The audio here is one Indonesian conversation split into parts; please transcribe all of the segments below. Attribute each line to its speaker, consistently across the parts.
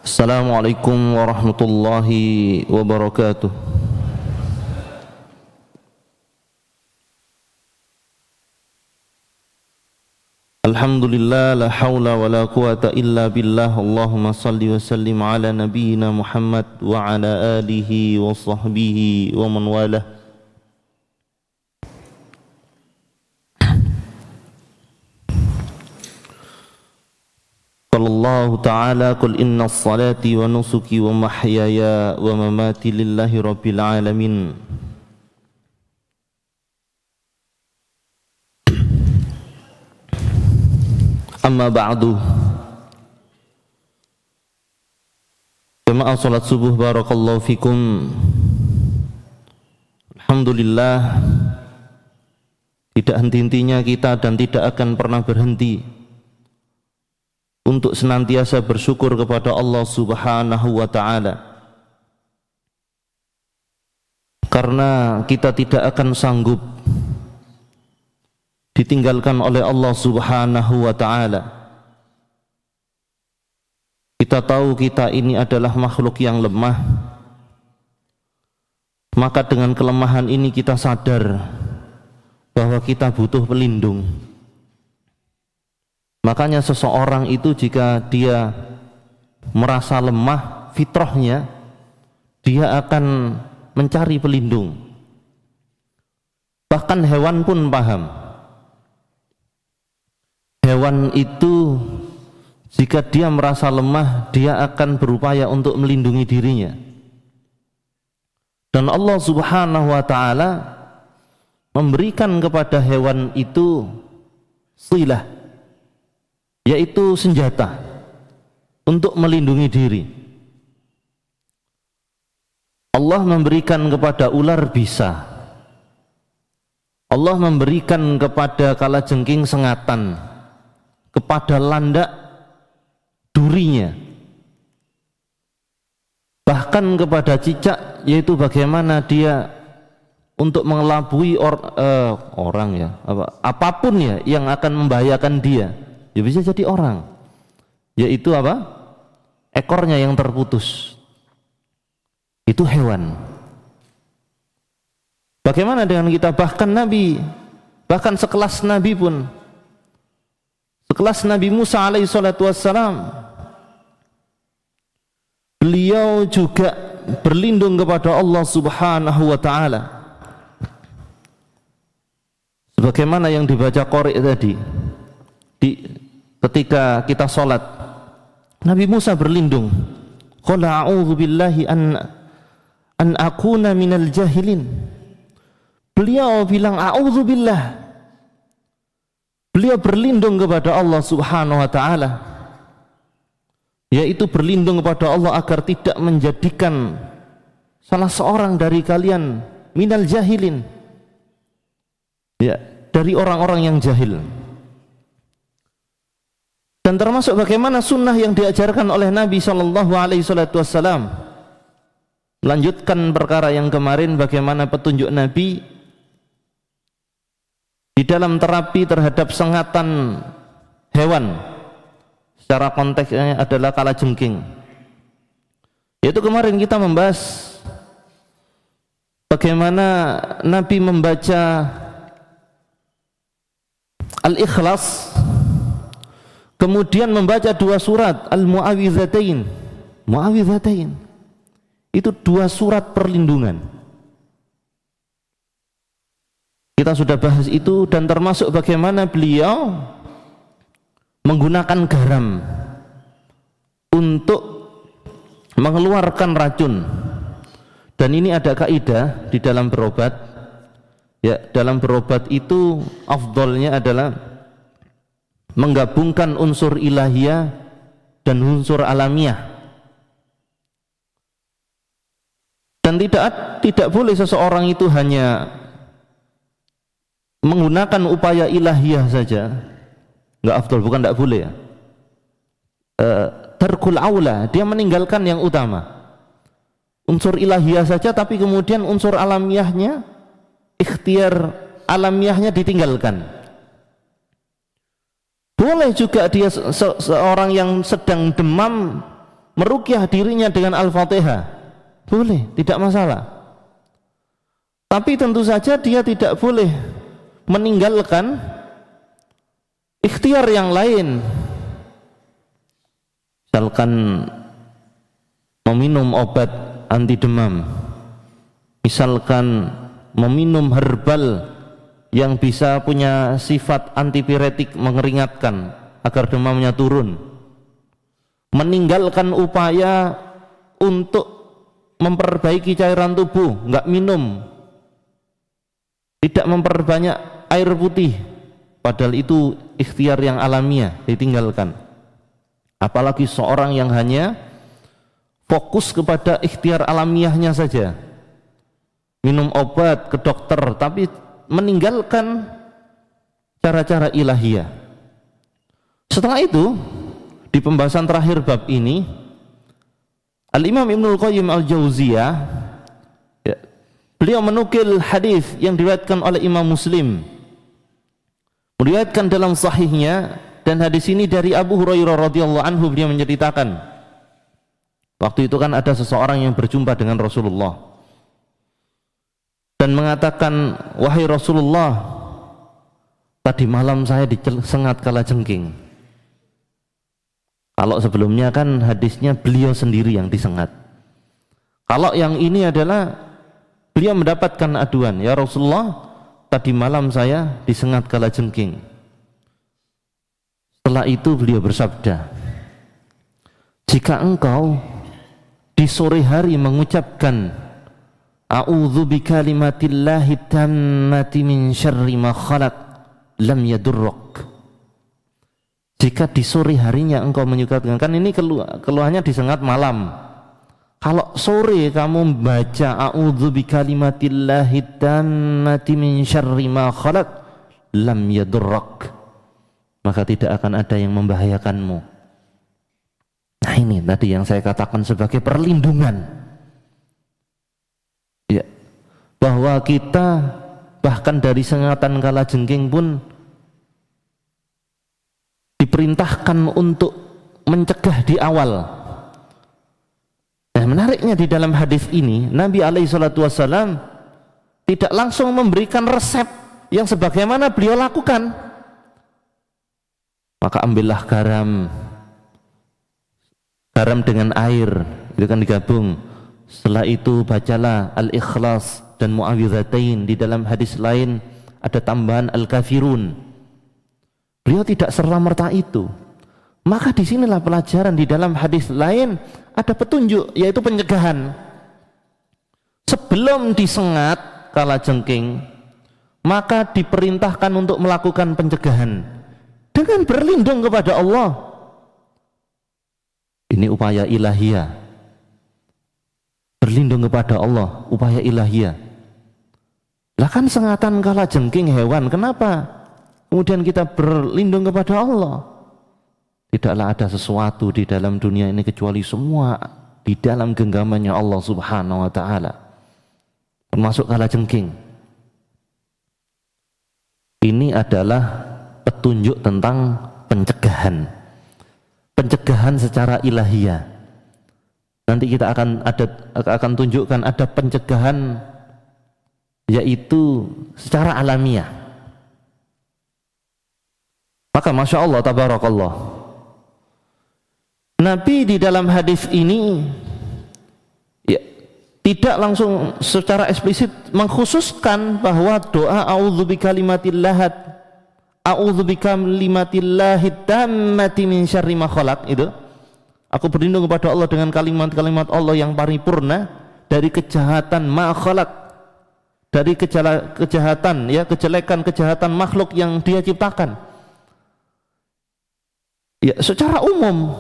Speaker 1: Assalamualaikum warahmatullahi wabarakatuh. Alhamdulillah, la haula wa la quwata illa billah. Allahumma salli wa sallim ala nabiyyina Muhammad wa ala alihi wa sahbihi wa man walah. Qala Allah Ta'ala, qul inna salati wa nusuki wa mahyaya wa mamati lillahi rabbil alamin. Amma ba'du. Jamaah salat subuh barakallahu fikum. Alhamdulillah, tidak henti-hentinya kita dan tidak akan pernah berhenti untuk senantiasa bersyukur kepada Allah Subhanahu wa ta'ala, karena kita tidak akan sanggup ditinggalkan oleh Allah Subhanahu wa ta'ala. Kita tahu kita ini adalah makhluk yang lemah, maka dengan kelemahan ini kita sadar bahwa kita butuh pelindung. Makanya seseorang itu jika dia merasa lemah fitrahnya, dia akan mencari pelindung. Bahkan hewan pun paham. Hewan itu jika dia merasa lemah, dia akan berupaya untuk melindungi dirinya. Dan Allah Subhanahu wa ta'ala memberikan kepada hewan itu silah, yaitu senjata untuk melindungi diri. Allah memberikan kepada ular bisa, Allah memberikan kepada kalajengking sengatan, kepada landak durinya, bahkan kepada cicak, yaitu bagaimana dia untuk mengelabui orang ya, apapun ya yang akan membahayakan dia. Ya bisa jadi orang, yaitu apa? Ekornya yang terputus. Itu hewan. Bagaimana dengan kita? Bahkan Nabi, bahkan sekelas Nabi pun, sekelas Nabi Musa alaihi salatu wassalam, beliau juga berlindung kepada Allah Subhanahu wa ta'ala, sebagaimana yang dibaca qari tadi ketika kita sholat. Nabi Musa berlindung, qala a'udzu billahi an akuna minal jahilin. Beliau bilang a'udzu billah, beliau berlindung kepada Allah Subhanahu wa ta'ala, yaitu berlindung kepada Allah agar tidak menjadikan salah seorang dari kalian minal jahilin, ya, dari orang-orang yang jahil. Dan termasuk bagaimana sunnah yang diajarkan oleh Nabi Shallallahu Alaihi Wasallam. Melanjutkan perkara yang kemarin, bagaimana petunjuk Nabi di dalam terapi terhadap sengatan hewan, secara konteksnya adalah kalajengking. Yaitu kemarin kita membahas bagaimana Nabi membaca Al-Ikhlas, kemudian membaca dua surat Al-Mu'awwidzatain. Mu'awwidzatain itu dua surat perlindungan. Kita sudah bahas itu, dan termasuk bagaimana beliau menggunakan garam untuk mengeluarkan racun. Dan ini ada kaidah di dalam berobat. Ya, dalam berobat itu afdolnya adalah menggabungkan unsur ilahiyah dan unsur alamiah. Dan tidak boleh seseorang itu hanya menggunakan upaya ilahiyah saja. Enggak afdol, bukan tidak boleh ya. Tarkul aula, dia meninggalkan yang utama. Unsur ilahiyah saja, tapi kemudian unsur alamiahnya, ikhtiar alamiahnya ditinggalkan. Boleh juga dia seorang yang sedang demam meruqyah dirinya dengan Al-Fatihah, boleh, tidak masalah. Tapi tentu saja dia tidak boleh meninggalkan ikhtiar yang lain, misalkan meminum obat anti demam, misalkan meminum herbal yang bisa punya sifat antipiretik, mengeringatkan agar demamnya turun, meninggalkan upaya untuk memperbaiki cairan tubuh, enggak minum, tidak memperbanyak air putih, padahal itu ikhtiar yang alamiah, ditinggalkan. Apalagi seorang yang hanya fokus kepada ikhtiar alamiahnya saja, minum obat ke dokter tapi meninggalkan cara-cara ilahiyah. Setelah itu, di pembahasan terakhir bab ini, Al-Imam Ibnul Qayyim Al-Jauziyah, ya, beliau menukil hadis yang diriwayatkan oleh Imam Muslim, meriwayatkan dalam sahihnya, dan hadis ini dari Abu Hurairah radhiyallahu anhu. Beliau menceritakan, waktu itu kan ada seseorang yang berjumpa dengan Rasulullah dan mengatakan, wahai Rasulullah, tadi malam saya disengat kalajengking. Kalau sebelumnya kan hadisnya beliau sendiri yang disengat. Kalau yang ini adalah beliau mendapatkan aduan, ya Rasulullah, tadi malam saya disengat kalajengking. Setelah itu beliau bersabda, jika engkau di sore hari mengucapkan a'udzu bikalimatillahi tammati min syarri ma khalaq lam yadurruk. Jika di sore harinya engkau menyukakan, kan ini keluhannya disengat malam. Kalau sore kamu membaca a'udzu bikalimatillahi tammati min syarri ma khalaq lam yadurruk, maka tidak akan ada yang membahayakanmu. Nah, ini tadi yang saya katakan sebagai perlindungan. Ya, bahwa kita bahkan dari sengatan kalajengking pun diperintahkan untuk mencegah di awal. Nah, menariknya di dalam hadis ini, Nabi SAW tidak langsung memberikan resep yang sebagaimana beliau lakukan. Maka ambillah garam dengan air, itu kan digabung. Setelah itu bacalah Al-Ikhlas dan Mu'awwidhatain. Di dalam hadis lain ada tambahan Al-Kafirun. Beliau tidak serta-merta itu. Maka disinilah pelajaran, di dalam hadis lain ada petunjuk, yaitu pencegahan. Sebelum disengat kalajengking, maka diperintahkan untuk melakukan pencegahan dengan berlindung kepada Allah. Ini upaya ilahiyah. Berlindung kepada Allah, upaya ilahiyah. Lah kan sengatan kalajengking hewan, kenapa kemudian kita berlindung kepada Allah? Tidaklah ada sesuatu di dalam dunia ini kecuali semua di dalam genggamannya Allah Subhanahu wa ta'ala, termasuk kalajengking. Ini adalah petunjuk tentang pencegahan secara ilahiyah. Nanti kita akan tunjukkan ada pencegahan yaitu secara alamiah. Maka Masya Allah, Tabarakallah, Nabi di dalam hadis ini ya, tidak langsung secara eksplisit mengkhususkan bahwa doa a'udzu bikalimatillahi tammati min syarri ma khalaq, itu aku berlindung kepada Allah dengan kalimat-kalimat Allah yang paripurna dari kejahatan ma khalaq, dari kejahatan, ya, kejelekan makhluk yang Dia ciptakan. Ya, secara umum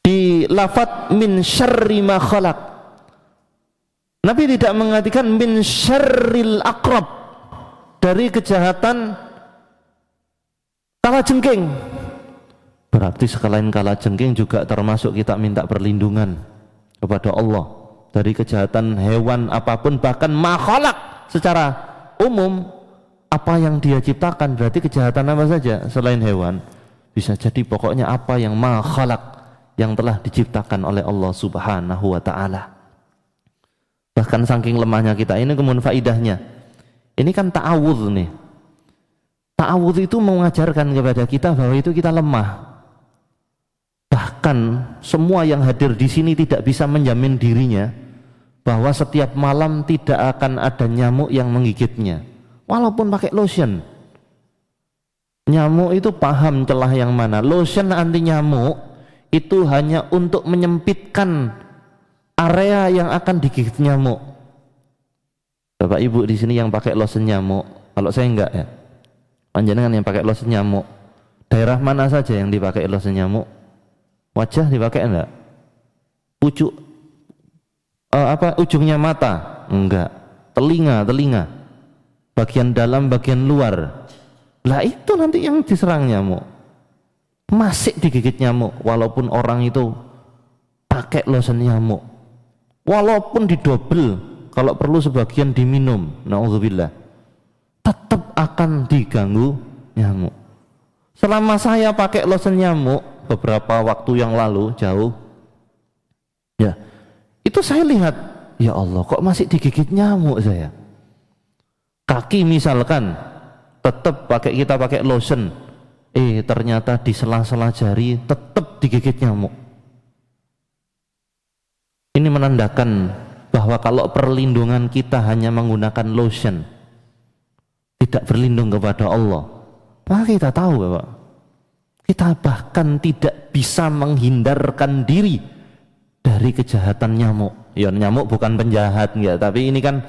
Speaker 1: di lafaz min syarri ma khalaq, Nabi tidak mengatakan min syarril aqrab, dari kejahatan kalajengking. Berarti sekalian kalajengking juga termasuk kita minta perlindungan kepada Allah dari kejahatan hewan apapun, bahkan makhluk secara umum, apa yang Dia ciptakan. Berarti kejahatan apa saja selain hewan, bisa jadi pokoknya apa yang ma khalaq, yang telah diciptakan oleh Allah Subhanahu wa taala. Bahkan saking lemahnya kita ini, kemudian faidahnya ini kan ta'awudz nih. Ta'awudz itu mengajarkan kepada kita bahwa itu kita lemah. Bahkan semua yang hadir di sini tidak bisa menjamin dirinya bahwa setiap malam tidak akan ada nyamuk yang menggigitnya, walaupun pakai lotion. Nyamuk itu paham celah yang mana. Lotion anti nyamuk itu hanya untuk menyempitkan area yang akan digigit nyamuk. Bapak Ibu di sini yang pakai lotion nyamuk, kalau saya enggak ya. Panjenengan yang pakai lotion nyamuk, daerah mana saja yang dipakai lotion nyamuk? Wajah dipakai enggak? Ujungnya mata? Enggak. Telinga. Bagian dalam, bagian luar. Lah itu nanti yang diserang nyamuk. Masih digigit nyamuk walaupun orang itu pakai lotion nyamuk. Walaupun didobel, kalau perlu sebagian diminum, naudzubillah, tetap akan diganggu nyamuk. Selama saya pakai lotion nyamuk beberapa waktu yang lalu, jauh ya, itu saya lihat, ya Allah, kok masih digigit nyamuk saya. Kaki misalkan tetap kita pakai lotion, ternyata di sela-sela jari tetap digigit nyamuk. Ini menandakan bahwa kalau perlindungan kita hanya menggunakan lotion, tidak berlindung kepada Allah, maka kita tahu Bapak, kita bahkan tidak bisa menghindarkan diri dari kejahatan nyamuk. Ya, nyamuk bukan penjahat ya, tapi ini kan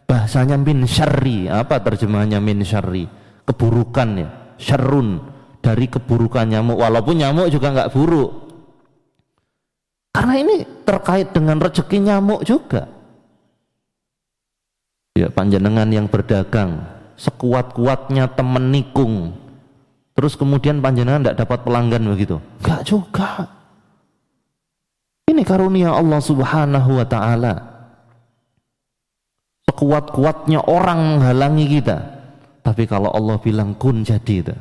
Speaker 1: bahasanya min syarri. Apa terjemahannya min syarri? Keburukan ya, syarrun, dari keburukan nyamuk, walaupun nyamuk juga nggak buruk. Karena ini terkait dengan rezeki nyamuk juga. Ya, panjenengan yang berdagang, sekuat-kuatnya temen nikung, terus kemudian panjenengan tidak dapat pelanggan begitu? Enggak juga. Ini karunia Allah Subhanahu wa ta'ala. Sekuat-kuatnya orang menghalangi kita, tapi kalau Allah bilang kun, jadi itu.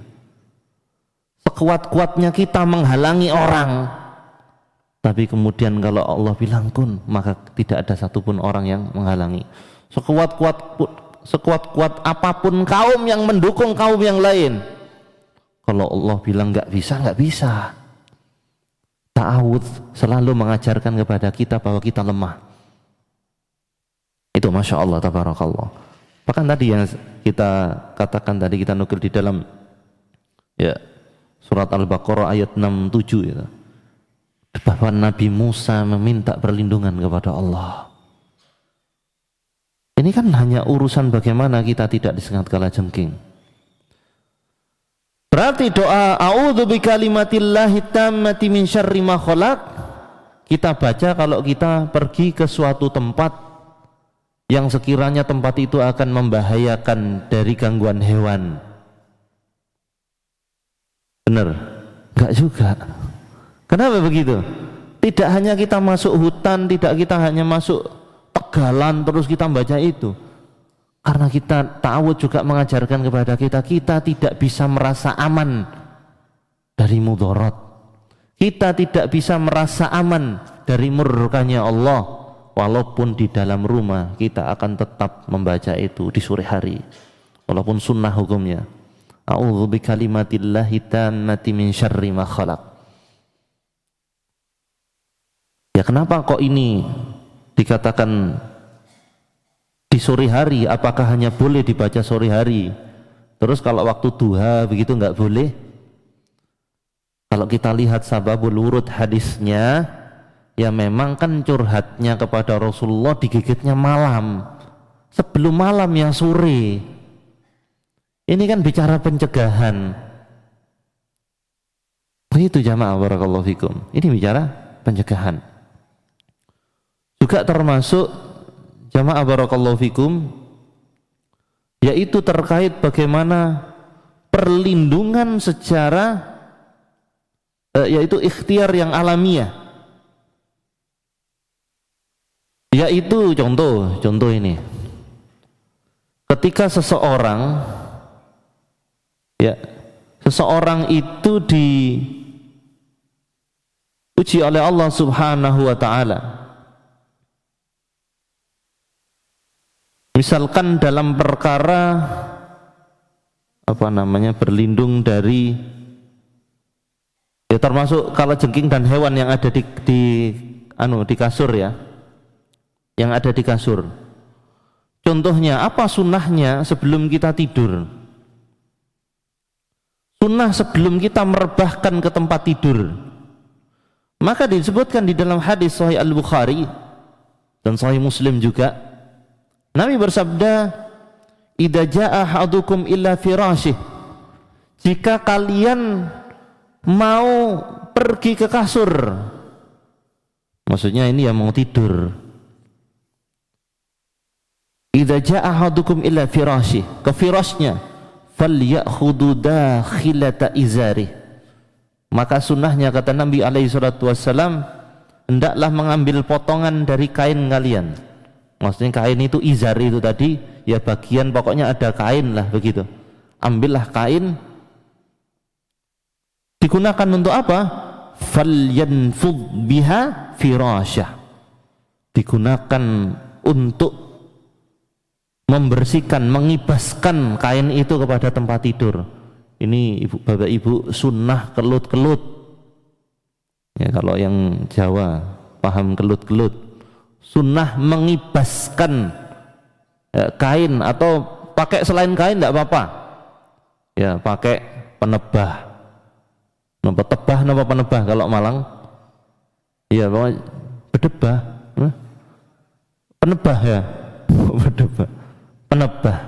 Speaker 1: Sekuat-kuatnya kita menghalangi orang, tapi kemudian kalau Allah bilang kun, maka tidak ada satupun orang yang menghalangi. Sekuat-kuat apapun kaum yang mendukung kaum yang lain, kalau Allah bilang nggak bisa. Ta'awudz selalu mengajarkan kepada kita bahwa kita lemah. Itu Masya Allah, tabarakallah. Bahkan tadi yang kita katakan tadi, kita nukil di dalam ya surat Al-Baqarah ayat 67 itu, bahwa Nabi Musa meminta perlindungan kepada Allah. Ini kan hanya urusan bagaimana kita tidak disengat kalajengking. Berarti doa a'udzu bikalimatillahi tammati min syarri ma khalaq kita baca kalau kita pergi ke suatu tempat yang sekiranya tempat itu akan membahayakan dari gangguan hewan. Benar? Enggak juga. Kenapa begitu? Tidak hanya kita masuk hutan, tidak kita hanya masuk tegalan terus kita baca itu. Karena kita ta'awudz juga mengajarkan kepada kita tidak bisa merasa aman dari mudarat. Kita tidak bisa merasa aman dari murkanya Allah, walaupun di dalam rumah kita akan tetap membaca itu di sore hari, walaupun sunnah hukumnya. A'udzu bikalimatillahi tammati min syarri ma khalaq. Ya, kenapa kok ini dikatakan di sore hari? Apakah hanya boleh dibaca sore hari? Terus kalau waktu duha begitu nggak boleh? Kalau kita lihat sababul wurud hadisnya, ya memang kan curhatnya kepada Rasulullah digigitnya malam. Sebelum malam ya sore. Ini kan bicara pencegahan. Begitu jamaah barakallahu fikum. Ini bicara pencegahan. Juga termasuk jamaah barakallahu fikum, yaitu terkait bagaimana perlindungan secara yaitu ikhtiar yang alamiah. Yaitu contoh ini. Ketika seseorang ya seseorang itu diuji oleh Allah Subhanahu wa taala. Misalkan dalam perkara berlindung dari, ya termasuk kalau jengking dan hewan yang ada di kasur ya, yang ada di kasur. Contohnya apa sunnahnya sebelum kita tidur? Sunnah sebelum kita merebahkan ke tempat tidur, maka disebutkan di dalam hadis Sahih Al-Bukhari dan Sahih Muslim juga, Nabi bersabda, "Idza jaa ahadukum illa firasyih." Jika kalian mau pergi ke kasur, maksudnya ini ya mau tidur. Idza jaa ahadukum illa firasyih, ke firasnya, falyakhudhu dakhilata izari. Maka sunnahnya, kata Nabi alaihi salatu wassalam, hendaklah mengambil potongan dari kain kalian. Maksudnya kain itu izar itu tadi, ya bagian pokoknya ada kain lah begitu. Ambillah kain, digunakan untuk apa? Falyanfud biha firasyah. Digunakan untuk membersihkan, mengibaskan kain itu kepada tempat tidur. Ini bapak ibu sunnah kelut-kelut. Ya kalau yang Jawa paham kelut-kelut. Sunnah mengibaskan kain, atau pakai selain kain tidak apa-apa. Ya pakai penebah. Napa penebah kalau Malang? Iya pokoknya bedebah. Penebah ya. Bedebah. Penebah.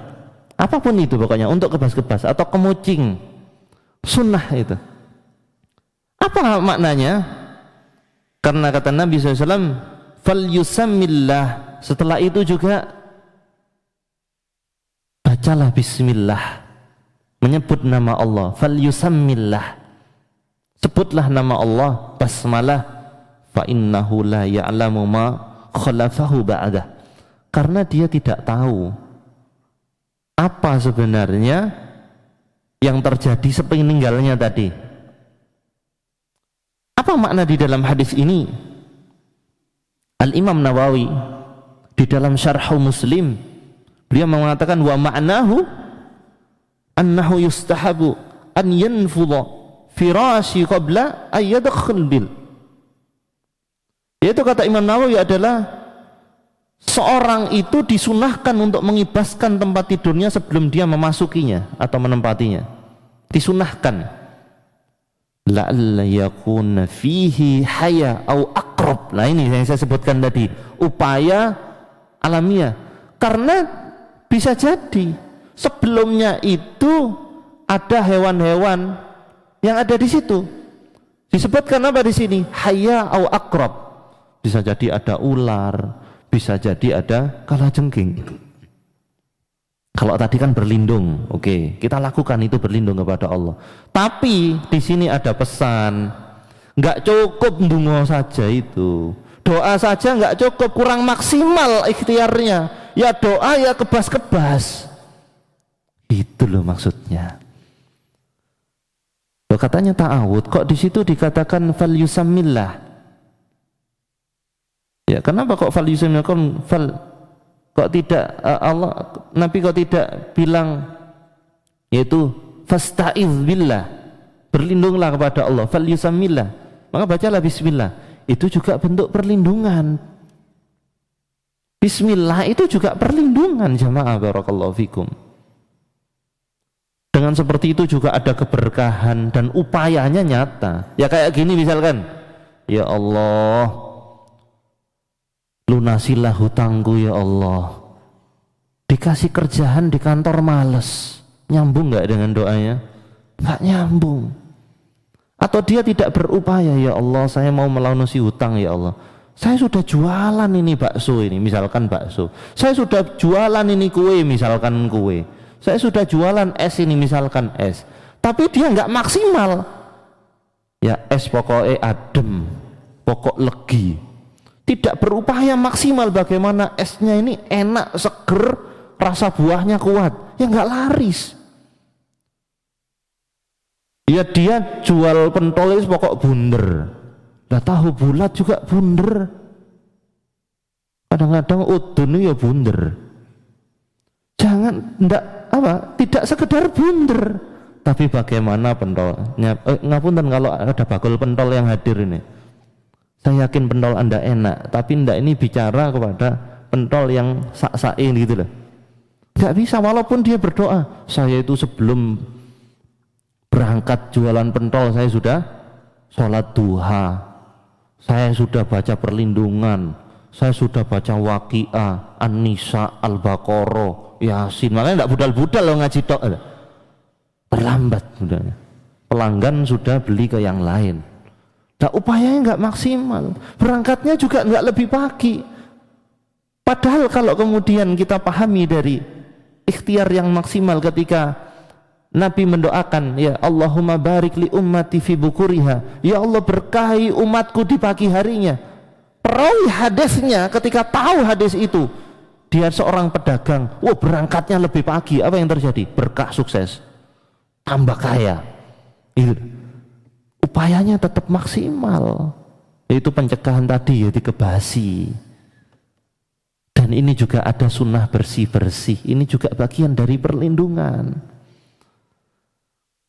Speaker 1: Apapun itu pokoknya untuk kebas-kebas atau kemucing. Sunnah itu. Apa maknanya? Karena kata Nabi SAW, falyusammillah. Setelah itu juga bacalah bismillah, menyebut nama Allah. Falyusammillah, sebutlah nama Allah, basmalah. Fa innahu la ya'lamu ma khalafahu ba'dah. Karena dia tidak tahu apa sebenarnya yang terjadi sepeninggalnya tadi. Apa makna di dalam hadis ini? Al-Imam Nawawi di dalam Syarh Muslim, beliau mengatakan, wa ma'nahu annahu yustahabu an yanfudha firashi qabla ay yadkhul bil. Yaitu kata Imam Nawawi adalah seorang itu disunahkan untuk mengibaskan tempat tidurnya sebelum dia memasukinya atau menempatinya. Disunahkan. La'alla yakuna fihi haya au aqrab. Nah ini yang saya sebutkan tadi, upaya alamiah. Karena bisa jadi sebelumnya itu ada hewan-hewan yang ada di situ. Disebutkan apa di sini? Haya au aqrab. Bisa jadi ada ular, bisa jadi ada kalajengking. Kalau tadi kan berlindung, oke, kita lakukan itu berlindung kepada Allah. Tapi di sini ada pesan, nggak cukup ndonga saja itu, doa saja nggak cukup, kurang maksimal ikhtiarnya. Ya doa ya kebas-kebas, itu loh maksudnya. Loh, katanya ta'awud, kok di situ dikatakan falyusammillah? Ya kenapa kok falyusammillah? Kok tidak Nabi kok tidak bilang yaitu fasta'iz billah, berlindunglah kepada Allah, falyusammillah, maka bacalah bismillah. Itu juga bentuk perlindungan. Bismillah itu juga perlindungan, jamaah barakallahu fikum. Dengan seperti itu juga ada keberkahan dan upayanya nyata. Ya kayak gini misalkan, ya Allah, lunasilah hutangku ya Allah. Dikasih kerjaan di kantor males, nyambung nggak dengan doanya? Nggak nyambung. Atau dia tidak berupaya, ya Allah saya mau melunasi hutang ya Allah, saya sudah jualan ini bakso ini, misalkan bakso, saya sudah jualan ini kue, misalkan kue, saya sudah jualan es ini, misalkan es, tapi dia nggak maksimal. Ya es pokoknya adem, pokok legi, tidak berupaya maksimal bagaimana esnya ini enak, seger, rasa buahnya kuat, ya nggak laris. Ya dia jual pentol itu pokok bunder. Lah tahu bulat juga bunder. Kadang-kadang udun ya bunder. Jangan tidak sekedar bunder, tapi bagaimana pentolnya. Ngapunten kalau ada bakul pentol yang hadir ini. Saya yakin pentol Anda enak, tapi ndak ini bicara kepada pentol yang sak-sain gitu loh. Gak bisa, walaupun dia berdoa, saya itu sebelum berangkat jualan pentol saya sudah sholat duha, saya sudah baca perlindungan, saya sudah baca Waqiah, An-Nisa, Al-Baqarah, Yasin. Makanya tidak budal-budal loh ngaji tok. Terlambat sudahnya. Pelanggan sudah beli ke yang lain. Nah, upayanya nggak maksimal. Berangkatnya juga nggak lebih pagi. Padahal kalau kemudian kita pahami dari ikhtiar yang maksimal ketika Nabi mendoakan, ya Allahumma barik li ummati fi bukuriha, ya Allah berkahi umatku di pagi harinya. Perawi hadisnya ketika tahu hadis itu, dia seorang pedagang, berangkatnya lebih pagi, apa yang terjadi? Berkah, sukses, tambah kaya. Itu upayanya tetap maksimal, yaitu pencegahan tadi, ya dikebasi. Dan ini juga ada sunnah bersih-bersih, ini juga bagian dari perlindungan.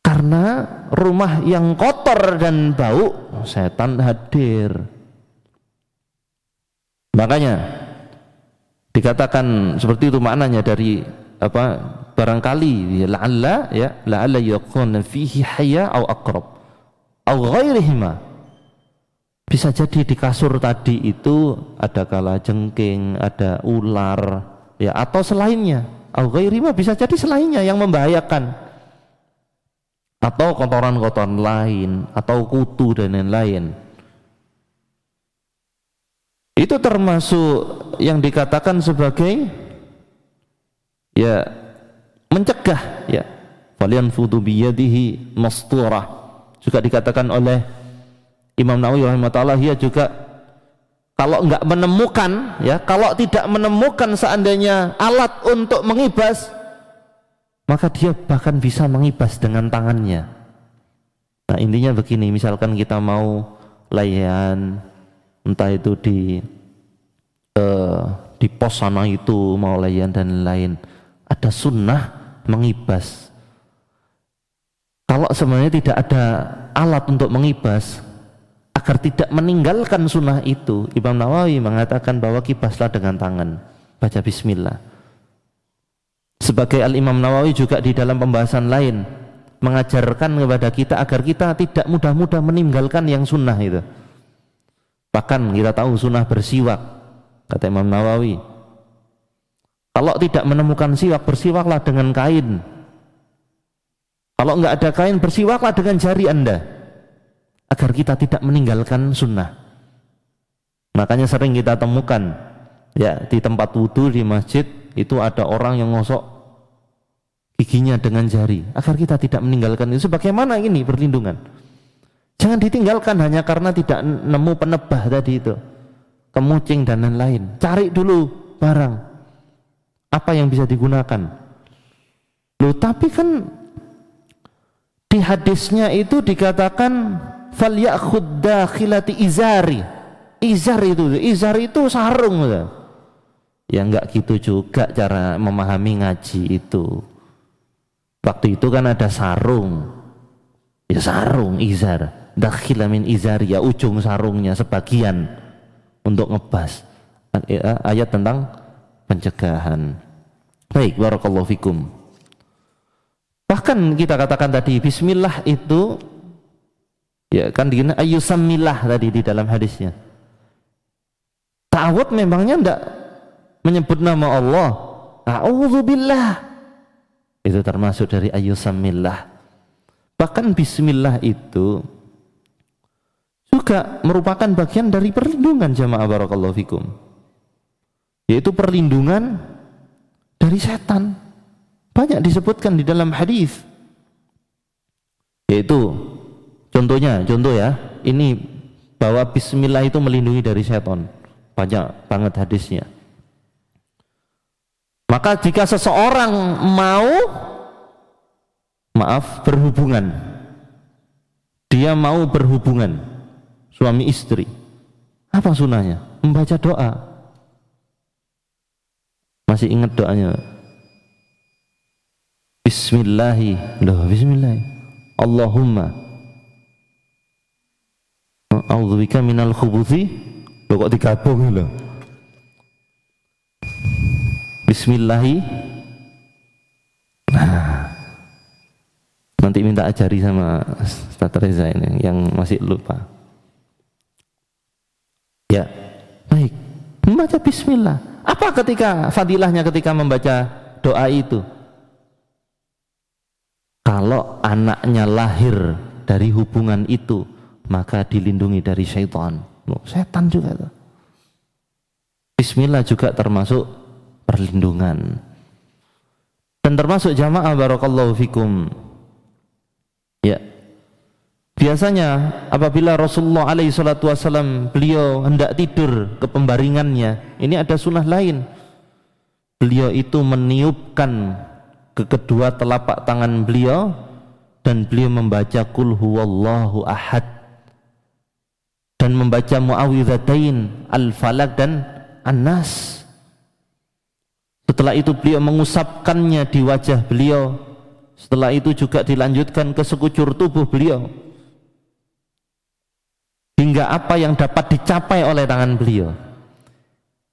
Speaker 1: Karena rumah yang kotor dan bau, setan hadir. Makanya dikatakan seperti itu maknanya dari barangkali la'alla yakun fihi haya au aqrab au ghairihima. Bisa jadi di kasur tadi itu ada kalajengking, ada ular, ya, atau selainnya. Au ghairihima, bisa jadi selainnya yang membahayakan, atau kotoran-kotoran lain, atau kutu dan lain-lain. Itu termasuk yang dikatakan sebagai ya mencegah, ya. Falyanfudhu biyadihi masturah. Juga dikatakan oleh Imam Nawawi rahimahullah, dia juga kalau enggak menemukan, ya, kalau tidak menemukan seandainya alat untuk mengibas, maka dia bahkan bisa mengibas dengan tangannya. Nah, intinya begini, misalkan kita mau layan, entah itu di pos sana itu mau layan dan lain, ada sunnah mengibas. Kalau sebenarnya tidak ada alat untuk mengibas, agar tidak meninggalkan sunnah itu, Imam Nawawi mengatakan bahwa kibaslah dengan tangan, baca bismillah. Sebagai Al-Imam Nawawi juga di dalam pembahasan lain mengajarkan kepada kita agar kita tidak mudah-mudah meninggalkan yang sunnah itu. Bahkan kita tahu sunnah bersiwak, kata Imam Nawawi, kalau tidak menemukan siwak, bersiwaklah dengan kain. Kalau enggak ada kain, bersiwaklah dengan jari Anda, agar kita tidak meninggalkan sunnah. Makanya sering kita temukan, ya, di tempat wudhu di masjid itu ada orang yang ngosok giginya dengan jari, agar kita tidak meninggalkan itu. Sebagaimana ini perlindungan, jangan ditinggalkan hanya karena tidak nemu penebah tadi itu, kemucing dan lain-lain. Cari dulu barang apa yang bisa digunakan. Loh, tapi kan di hadisnya itu dikatakan falyakhud dakhilati izari. Izar itu sarung. Ya enggak gitu juga cara memahami ngaji itu. Waktu itu kan ada sarung, ya sarung, izar, dakhila min izari, ya ujung sarungnya sebagian untuk ngebas. Ayat tentang pencegahan. Baik, barakallahu fikum. Bahkan kita katakan tadi bismillah itu, ya kan digini ayyusammillah tadi di dalam hadisnya. Ta'awud memangnya enggak menyebut nama Allah. A'udzubillah, itu termasuk dari ayyusammillah. Bahkan bismillah itu juga merupakan bagian dari perlindungan, jamaah barakallahu fikum, yaitu perlindungan dari setan. Banyak disebutkan di dalam hadis, yaitu contoh ya, ini bahwa bismillah itu melindungi dari setan. Banyak banget hadisnya. Maka jika seseorang mau berhubungan dia mau berhubungan suami istri, apa sunahnya? Membaca doa. Masih ingat doanya? Bismillah. Allahumma a'udzubika minal khubuthi. Loh kok digabung lho. Bismillahi. Nah, nanti minta ajari sama Ustaz Reza ini yang masih lupa. Ya, baik. Membaca bismillah. Apa ketika fadilahnya ketika membaca doa itu? Kalau anaknya lahir dari hubungan itu, maka dilindungi dari syaitan. Setan juga tuh. Bismillah juga termasuk perlindungan. Dan termasuk jamaah barakallahu fikum. Ya. Biasanya apabila Rasulullah alaihi salatu wasallam beliau hendak tidur ke pembaringannya, ini ada sunnah lain. Beliau itu meniupkan ke kedua telapak tangan beliau dan beliau membaca qul huwallahu ahad dan membaca muawwidzatain al-falaq dan an-nas. Setelah itu beliau mengusapkannya di wajah beliau. Setelah itu juga dilanjutkan ke sekujur tubuh beliau. Hingga apa yang dapat dicapai oleh tangan beliau.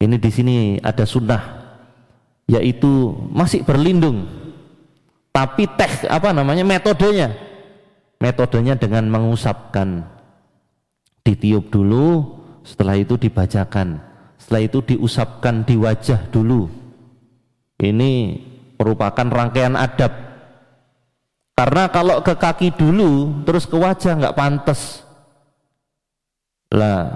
Speaker 1: Ini di sini ada sunnah, yaitu masih berlindung. Tapi metodenya dengan mengusapkan. Ditiup dulu, setelah itu dibacakan. Setelah itu diusapkan di wajah dulu. Ini merupakan rangkaian adab. Karena kalau ke kaki dulu terus ke wajah nggak pantas. Lah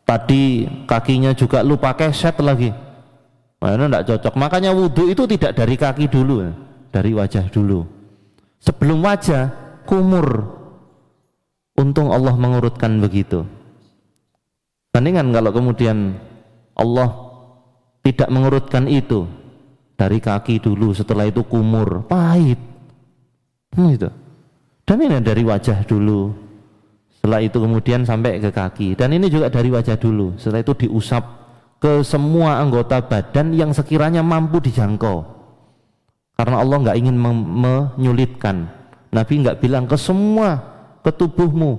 Speaker 1: tadi kakinya juga lupa keset lagi. Nah, itu enggak cocok. Makanya wudhu itu tidak dari kaki dulu, dari wajah dulu. Sebelum wajah kumur. Untung Allah mengurutkan begitu. Bandingkan kalau kemudian Allah tidak mengurutkan itu, dari kaki dulu, setelah itu kumur, pahit. Gitu. Dan ini dari wajah dulu, setelah itu kemudian sampai ke kaki, dan ini juga dari wajah dulu, setelah itu diusap ke semua anggota badan yang sekiranya mampu dijangkau. Karena Allah nggak ingin menyulitkan. Nabi nggak bilang ke semua, ke tubuhmu,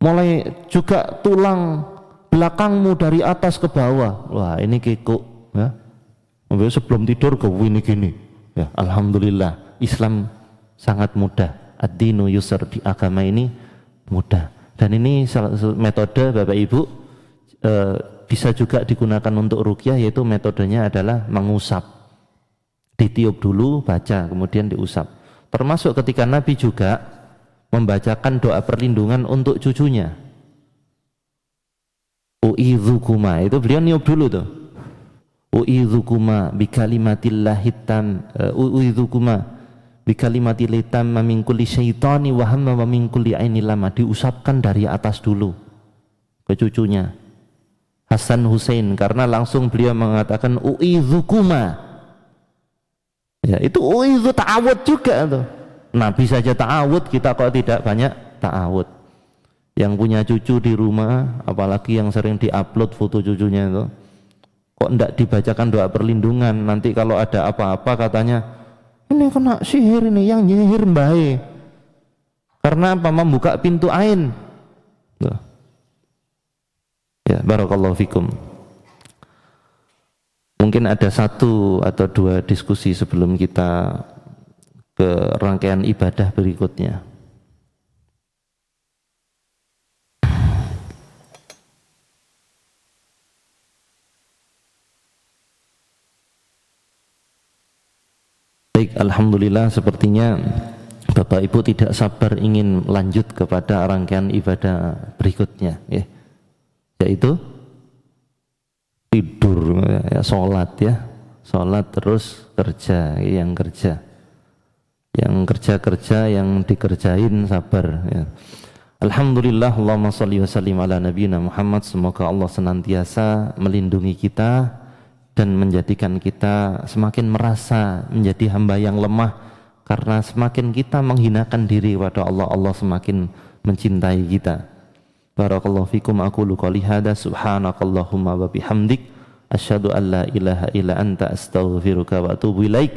Speaker 1: mulai juga tulang belakangmu dari atas ke bawah. Wah ini kekuk ya. Sebelum tidur ke gini ya. Alhamdulillah Islam sangat mudah. Ad-dinu yusr, di agama ini mudah. Dan ini salah satu metode Bapak Ibu bisa juga digunakan untuk ruqyah, yaitu metodenya adalah mengusap. Ditiup dulu, baca, kemudian diusap. Termasuk ketika Nabi juga membacakan doa perlindungan untuk cucunya. U'idzukuma, itu beliau niup dulu tuh. U'idzukuma bikalimatillahit tam, u'idzukuma bikalimatil tamma min kulli syaitani wa hamma wa min kulli aini lama. Diusapkan dari atas dulu ke cucunya Hasan Husain, karena langsung beliau mengatakan u'idzukuma. Ya, itu u'idzu ta'awud juga tuh. Nabi saja ta'awud, kita kok tidak banyak ta'awud. Yang punya cucu di rumah, apalagi yang sering diupload foto cucunya itu, kok enggak dibacakan doa perlindungan? Nanti kalau ada apa-apa katanya ini kena sihir, ini yang nyihir mbae. Karena apa? Membuka pintu ain. Tuh. Ya, barakallahu fikum. Mungkin ada satu atau dua diskusi sebelum kita ke rangkaian ibadah berikutnya. Baik, alhamdulillah, sepertinya Bapak Ibu tidak sabar ingin lanjut kepada rangkaian ibadah berikutnya, ya. Yaitu tidur, ya, sholat terus kerja, yang kerja, yang dikerjain sabar, ya. Alhamdulillah, Allahumma sholli wa sallim ala nabiyina Muhammad. Semoga Allah senantiasa melindungi kita dan menjadikan kita semakin merasa menjadi hamba yang lemah Karena semakin kita menghinakan diri kepada Allah, Allah semakin mencintai kita. Barakallahu fikum, aqulu qouli hadza, subhanakallahumma wa bihamdik, asyhadu an la ilaha illa anta, astaghfiruka wa atubu ilaik.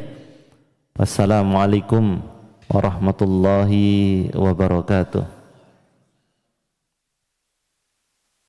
Speaker 1: Wassalamualaikum warahmatullahi wabarakatuh.